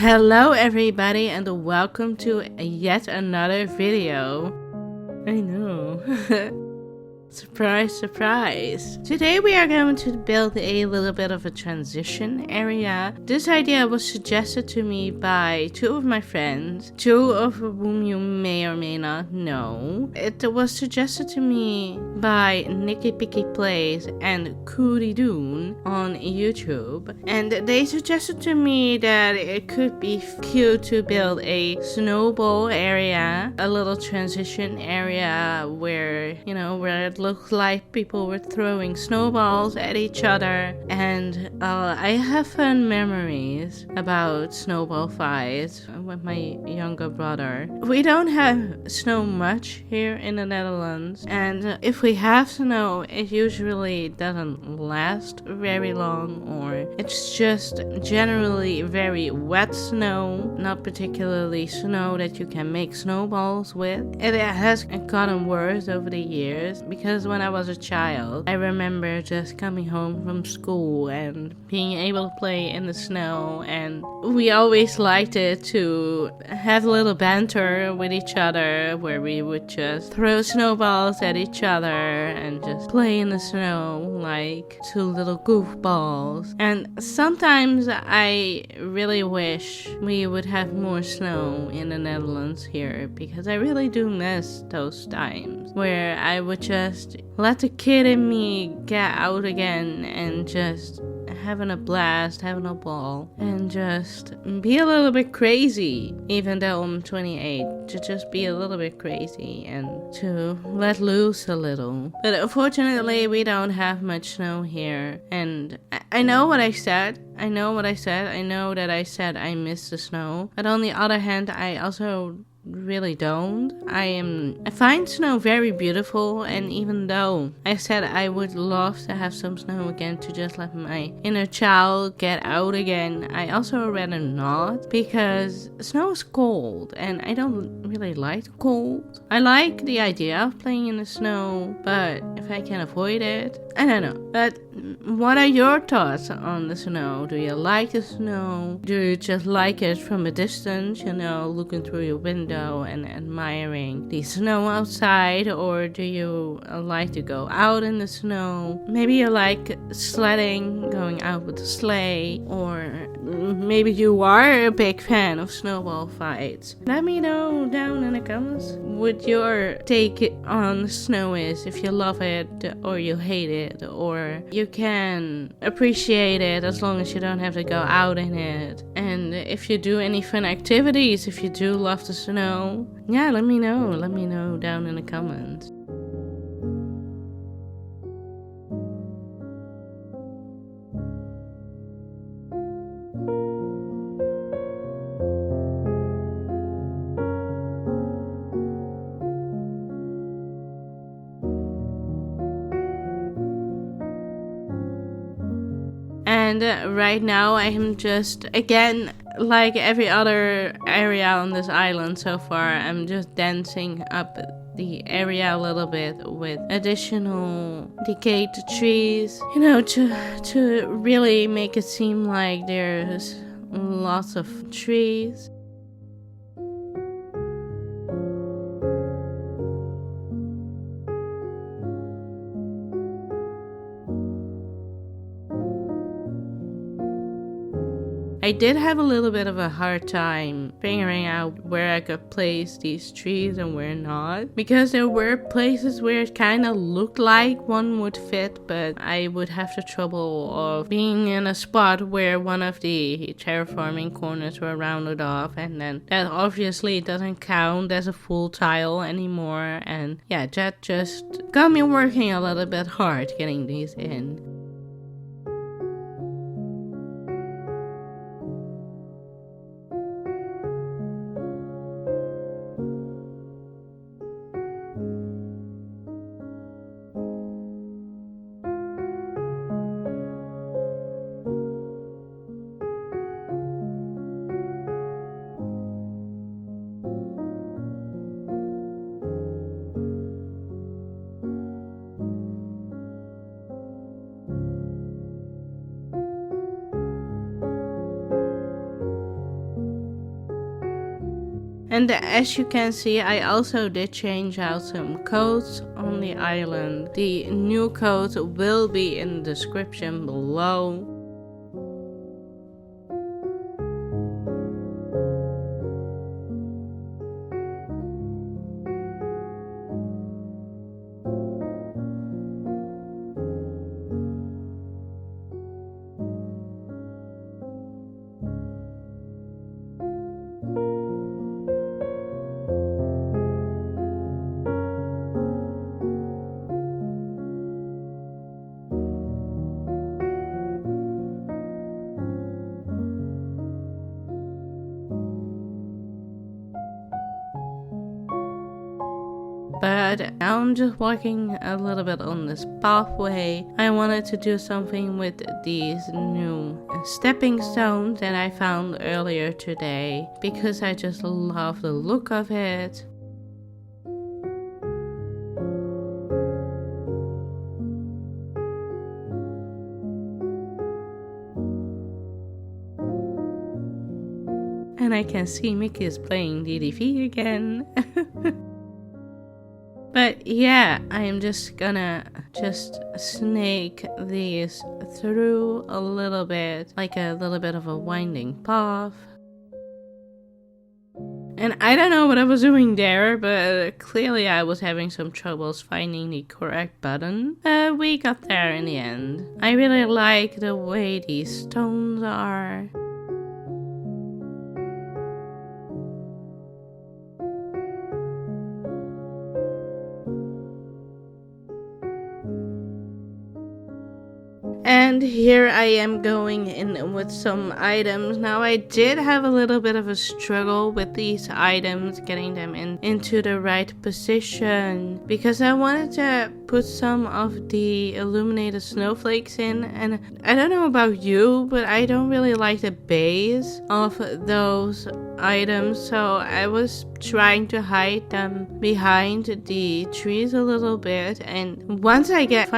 Hello everybody and welcome to yet another video. I know. Surprise, surprise. Today we are going to build a little bit of a transition area. This idea was suggested to me by two of my friends, two of whom you may or may not know. It was suggested to me by Nicky Picky Plays and Cootie Doon on YouTube. And they suggested to me that it could be cute to build a snowball area, a little transition area where, where it looked like people were throwing snowballs at each other. And I have fun memories about snowball fights with my younger brother. We don't have snow much here in the Netherlands, and if we have snow, it usually doesn't last very long, or it's just generally very wet snow, not particularly snow that you can make snowballs with. It has gotten worse over the years, because when I was a child, I remember just coming home from school and being able to play in the snow, and we always liked it to have a little banter with each other where we would just throw snowballs at each other and just play in the snow like two little goofballs. And sometimes I really wish we would have more snow in the Netherlands here, because I really do miss those times where I would just let the kid in me get out again and just having a blast, having a ball, and just be a little bit crazy, even though I'm 28, to just be a little bit crazy and to let loose a little. But unfortunately, we don't have much snow here, and I know what I said. I know that I said I miss the snow, but on the other hand, I also really don't. I find snow very beautiful, and even though I said I would love to have some snow again to just let my inner child get out again, I also rather not, because snow is cold and I don't really like cold. I like the idea of playing in the snow, but if I can avoid it, I don't know. But what are your thoughts on the snow? Do you like the snow? Do you just like it from a distance, looking through your window and admiring the snow outside? Or do you like to go out in the snow? Maybe you like sledding, going out with a sleigh, or maybe you are a big fan of snowball fights. Let me know down in the comments what your take on snow is, if you love it or you hate it, or you can appreciate it as long as you don't have to go out in it. And if you do any fun activities, if you do love the snow, let me know down in the comments. And right now I am just, again, like every other area on this island so far, I'm just dancing up the area a little bit with additional decayed trees, to really make it seem like there's lots of trees. I did have a little bit of a hard time figuring out where I could place these trees and where not, because there were places where it kind of looked like one would fit, but I would have the trouble of being in a spot where one of the terraforming corners were rounded off, and then that obviously doesn't count as a full tile anymore. And yeah, that just got me working a little bit hard getting these in. And as you can see, I also did change out some codes on the island. The new code will be in the description below. But now I'm just walking a little bit on this pathway. I wanted to do something with these new stepping stones that I found earlier today because I just love the look of it. And I can see Mickey is playing DDV again. But yeah, I am just gonna snake these through a little bit, like a little bit of a winding path. And I don't know what I was doing there, but clearly I was having some troubles finding the correct button. We got there in the end. I really like the way these stones are. And here I am going in with some items. Now I did have a little bit of a struggle with these items, getting them into the right position, because I wanted to put some of the illuminated snowflakes in, and I don't know about you, but I don't really like the base of those items, so I was trying to hide them behind the trees a little bit. And once I get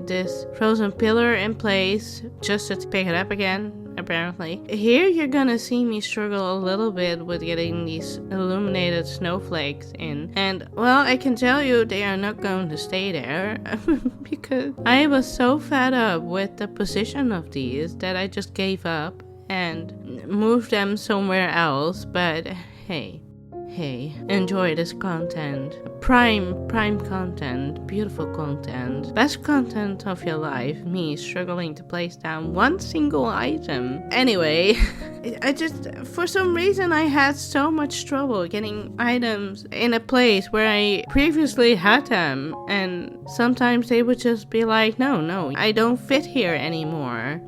this frozen pillar in place, just to pick it up again, apparently. Here you're gonna see me struggle a little bit with getting these illuminated snowflakes in. And well, I can tell you they are not going to stay there because I was so fed up with the position of these that I just gave up and moved them somewhere else. But hey, enjoy this content. Prime content, beautiful content, best content of your life. Me struggling to place down one single item. Anyway, for some reason I had so much trouble getting items in a place where I previously had them, and sometimes they would just be like, no, I don't fit here anymore.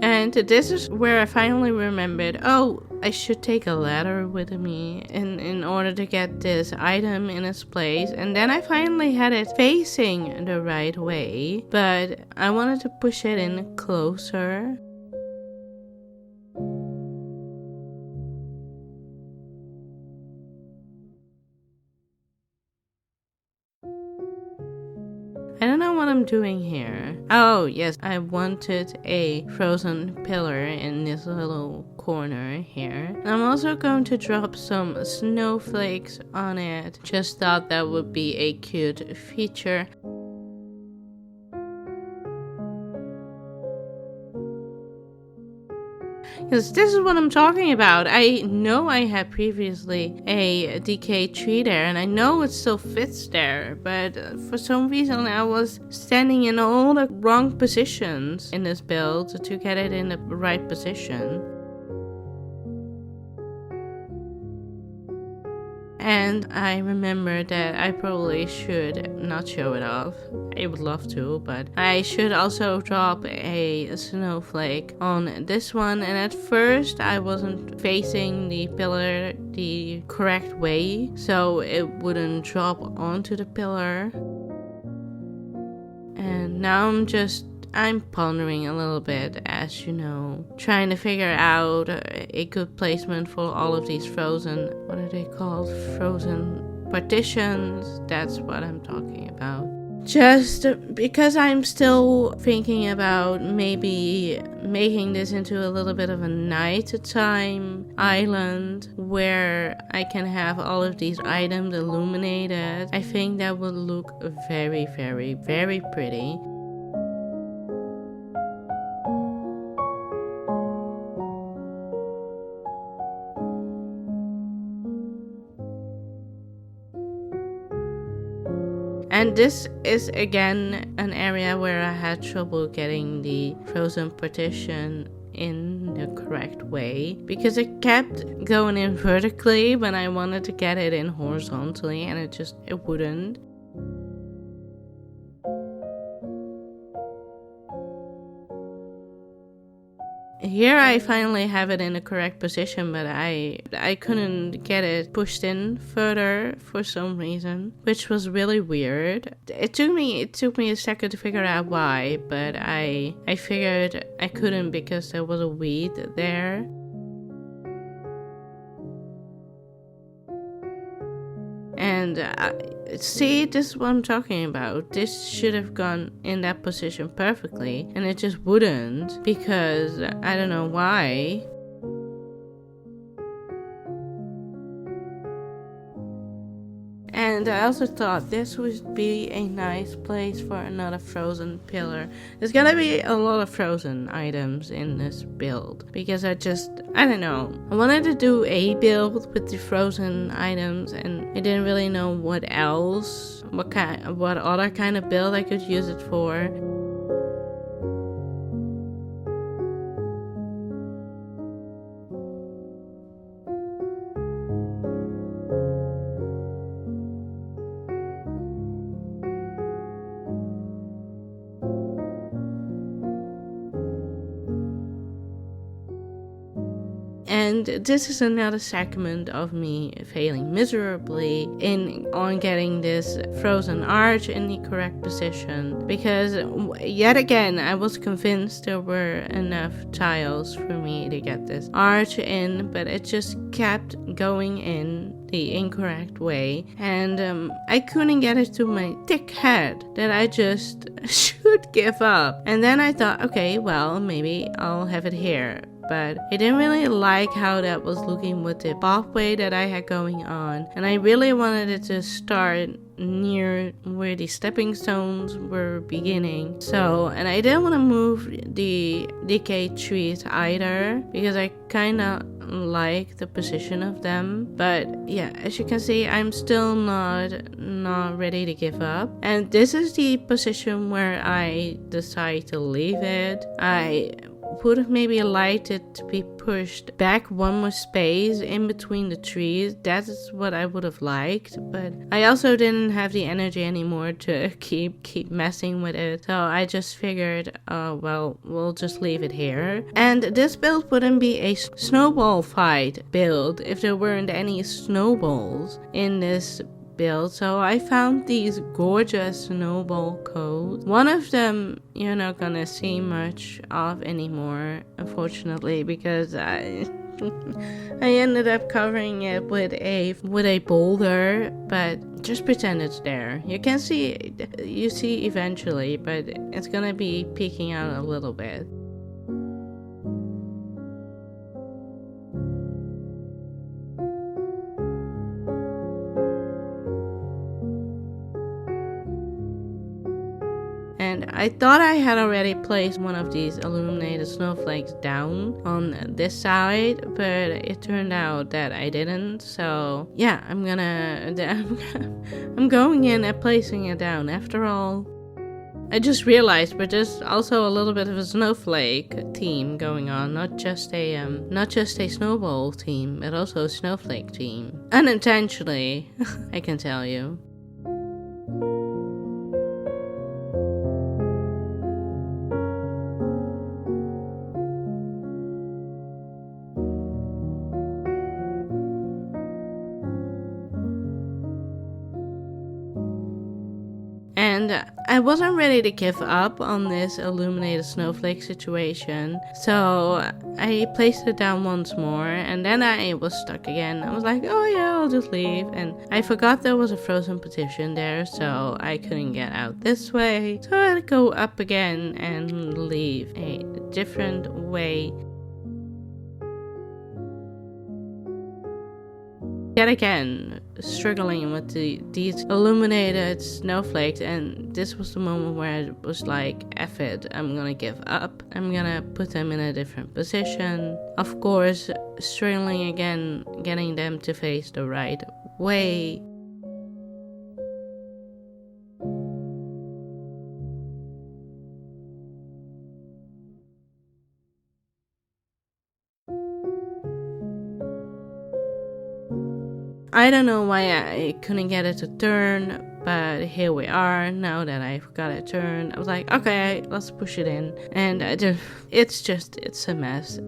And this is where I finally remembered, oh, I should take a ladder with me in order to get this item in its place. And then I finally had it facing the right way, but I wanted to push it in closer. I don't know what I'm doing here. Oh, yes, I wanted a frozen pillar in this little corner here. I'm also going to drop some snowflakes on it. Just thought that would be a cute feature. Because this is what I'm talking about. I know I had previously a decayed tree there, and I know it still fits there, but for some reason I was standing in all the wrong positions in this build to get it in the right position. And I remember that I probably should not show it off. I would love to, but I should also drop a snowflake on this one. And at first I wasn't facing the pillar the correct way, so it wouldn't drop onto the pillar. And now I'm just I'm pondering a little bit, as you know, trying to figure out a good placement for all of these frozen, what are they called? Frozen partitions. That's what I'm talking about. Just because I'm still thinking about maybe making this into a little bit of a nighttime island where I can have all of these items illuminated. I think that would look very, very, very pretty. And this is again an area where I had trouble getting the frozen partition in the correct way, because it kept going in vertically when I wanted to get it in horizontally, and it wouldn't. Here I finally have it in the correct position, but I couldn't get it pushed in further for some reason, which was really weird. It took me a second to figure out why, but I figured I couldn't because there was a weed there. And see, this is what I'm talking about. This should have gone in that position perfectly, and it just wouldn't, because I don't know why. And I also thought this would be a nice place for another frozen pillar. There's gonna be a lot of frozen items in this build, because I don't know. I wanted to do a build with the frozen items, and I didn't really know what else, what other kind of build I could use it for. And this is another segment of me failing miserably on getting this frozen arch in the correct position, because yet again I was convinced there were enough tiles for me to get this arch in, but it just kept going in the incorrect way, and I couldn't get it to my thick head that I just should give up. And then I thought, okay, well, maybe I'll have it here. But I didn't really like how that was looking with the pathway that I had going on, and I really wanted it to start near where the stepping stones were beginning. So, and I didn't want to move the decayed trees either, because I kind of like the position of them. But yeah, as you can see, I'm still not ready to give up, and this is the position where I decide to leave it. I would have maybe liked it to be pushed back one more space in between the trees. That is what I would have liked, but I also didn't have the energy anymore to keep messing with it. So I just figured, well, we'll just leave it here. And this build wouldn't be a snowball fight build if there weren't any snowballs in this build. So I found these gorgeous snowball codes. One of them you're not gonna see much of anymore, unfortunately, because I ended up covering it with a boulder, but just pretend it's there. You see eventually, but it's gonna be peeking out a little bit. And I thought I had already placed one of these illuminated snowflakes down on this side, but it turned out that I didn't. So yeah, I'm going in and placing it down. After all, I just realized, but there's also a little bit of a snowflake theme going on, not just a snowball theme, but also a snowflake theme. Unintentionally, I can tell you. And I wasn't ready to give up on this illuminated snowflake situation, so I placed it down once more, and then I was stuck again. I was like, oh yeah, I'll just leave, and I forgot there was a frozen petition there, so I couldn't get out this way, so I had to go up again and leave a different way. Yet again, struggling with these illuminated snowflakes, and this was the moment where I was like, F it, I'm gonna give up. I'm gonna put them in a different position. Of course, struggling again, getting them to face the right way. I don't know why I couldn't get it to turn, but here we are. Now that I've got it turned, I was like, okay, let's push it in. And it's a mess.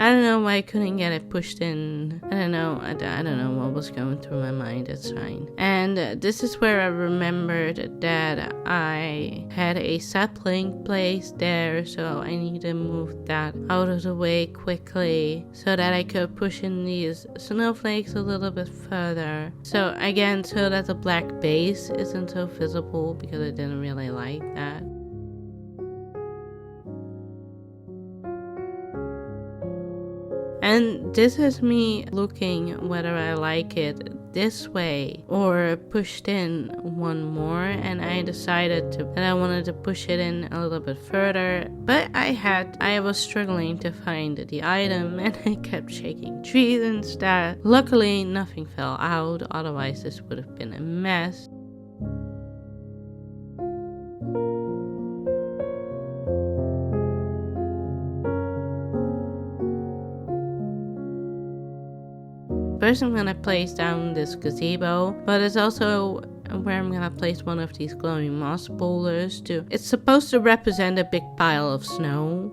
I don't know why I couldn't get it pushed in. I don't know what was going through my mind. It's fine. And this is where I remembered that I had a sapling placed there, so I need to move that out of the way quickly so that I could push in these snowflakes a little bit further. So again, so that the black base isn't so visible, because I didn't really like that. And this is me looking whether I like it this way or pushed in one more, and I decided that I wanted to push it in a little bit further, but I was struggling to find the item, and I kept shaking trees instead. Luckily nothing fell out, otherwise this would have been a mess. First I'm gonna place down this gazebo, but it's also where I'm gonna place one of these glowing moss boulders too. It's supposed to represent a big pile of snow.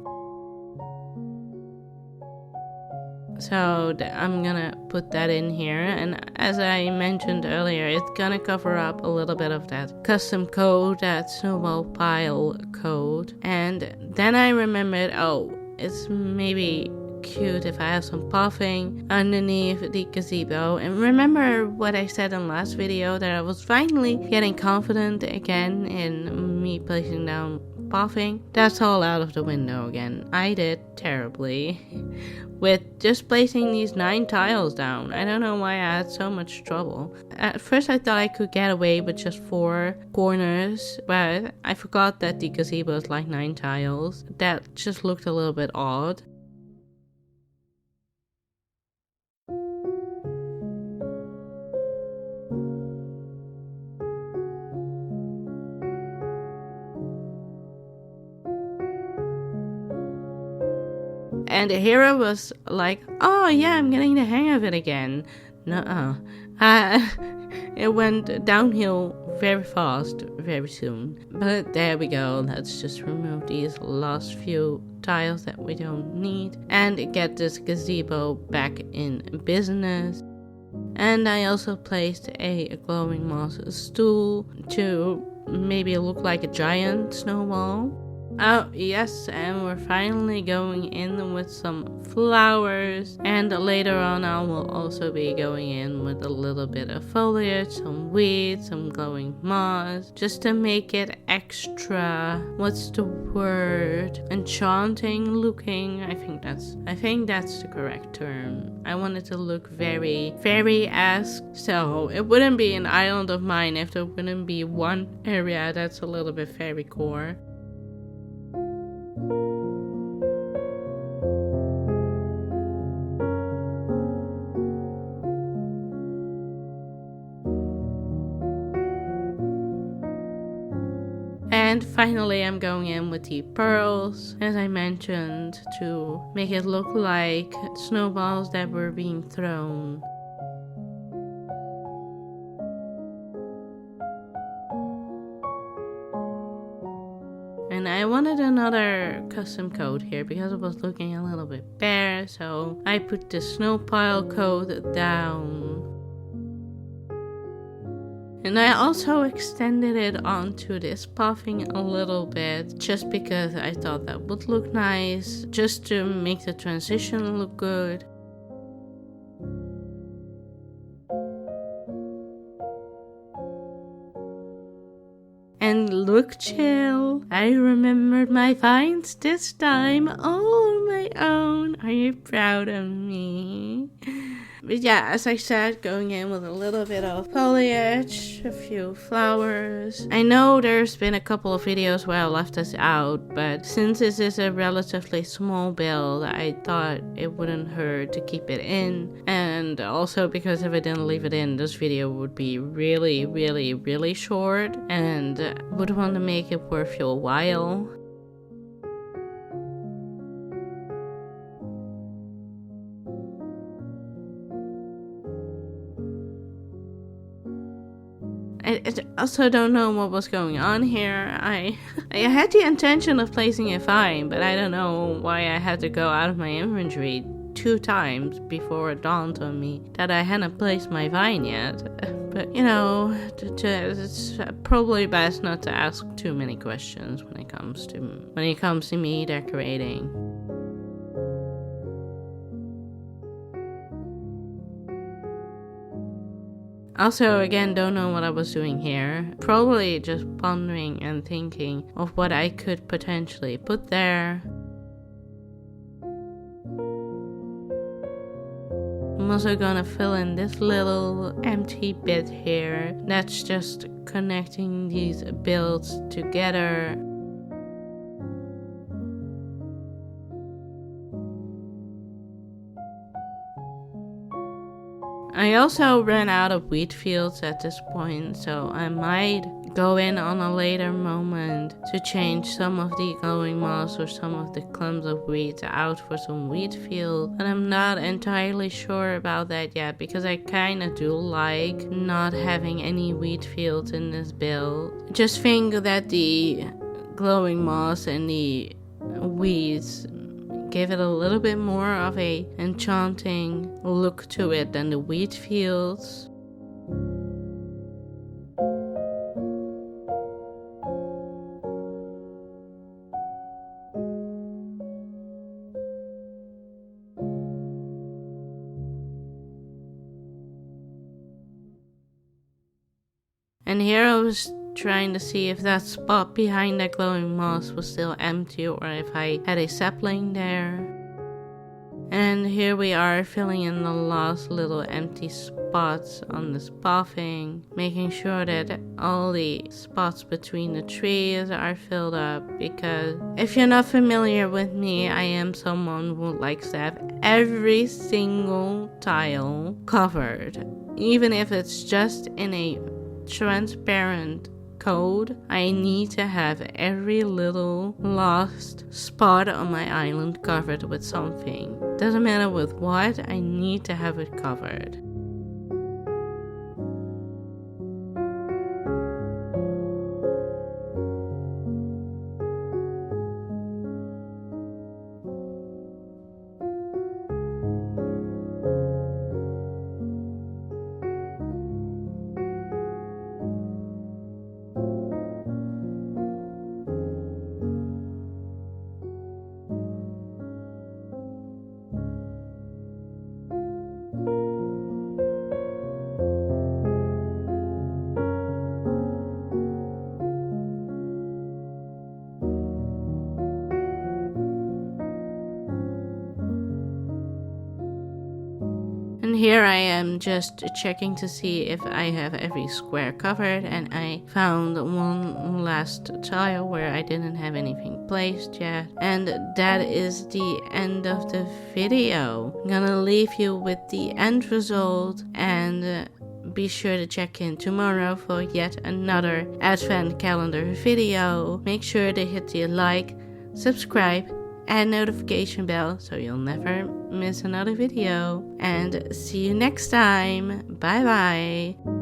So I'm gonna put that in here, and as I mentioned earlier, it's gonna cover up a little bit of that custom code, that snowball pile code. And then I remembered, oh, it's maybe cute if I have some puffing underneath the gazebo. And remember what I said in the last video, that I was finally getting confident again in me placing down puffing? That's all out of the window again. I did terribly with just placing these 9 tiles down. I don't know why I had so much trouble. At first I thought I could get away with just 4 corners, but I forgot that the gazebo is like 9 tiles. That just looked a little bit odd. And the hero was like, oh yeah, I'm getting the hang of it again. Nuh-uh. It went downhill very fast, very soon. But there we go. Let's just remove these last few tiles that we don't need and get this gazebo back in business. And I also placed a glowing moss stool to maybe look like a giant snowball. Oh yes, and we're finally going in with some flowers, and later on I will also be going in with a little bit of foliage, some weeds, some glowing moss, just to make it extra, what's the word, enchanting looking. I think that's the correct term. I want it to look very fairy-esque, so it wouldn't be an island of mine if there wouldn't be one area that's a little bit fairy core. And finally I'm going in with the pearls, as I mentioned, to make it look like snowballs that were being thrown. And I wanted another custom coat here because it was looking a little bit bare, so I put the snow pile coat down. And I also extended it onto this puffing a little bit, just because I thought that would look nice, just to make the transition look good. And look, chill, I remembered my vines this time all on my own. Are you proud of me? But yeah, as I said, going in with a little bit of foliage, a few flowers. I know there's been a couple of videos where I left this out, but since this is a relatively small build, I thought it wouldn't hurt to keep it in. And also because if I didn't leave it in, this video would be really, really, really short and would want to make it worth your while. I also don't know what was going on here. I had the intention of placing a vine, but I don't know why I had to go out of my inventory 2 times before it dawned on me that I hadn't placed my vine yet. But you know, it's probably best not to ask too many questions when it comes to me decorating. Also, again, don't know what I was doing here. Probably just pondering and thinking of what I could potentially put there. I'm also gonna fill in this little empty bit here. That's just connecting these builds together. I also ran out of wheat fields at this point, so I might go in on a later moment to change some of the glowing moss or some of the clumps of wheat out for some wheat field. But I'm not entirely sure about that yet, because I kinda do like not having any wheat fields in this build. Just think that the glowing moss and the weeds give it a little bit more of a enchanting look to it than the wheat fields. And here I was trying to see if that spot behind that glowing moss was still empty or if I had a sapling there. And here we are filling in the last little empty spots on this pathing, making sure that all the spots between the trees are filled up, because if you're not familiar with me, I am someone who likes to have every single tile covered, even if it's just in a transparent code. I need to have every little lost spot on my island covered with something. Doesn't matter with what, I need to have it covered. And here I am just checking to see if I have every square covered, and I found one last tile where I didn't have anything placed yet. And that is the end of the video. I'm gonna leave you with the end result, and be sure to check in tomorrow for yet another advent calendar video. Make sure to hit the like, subscribe, and notification bell so you'll never miss another video. And see you next time. Bye bye.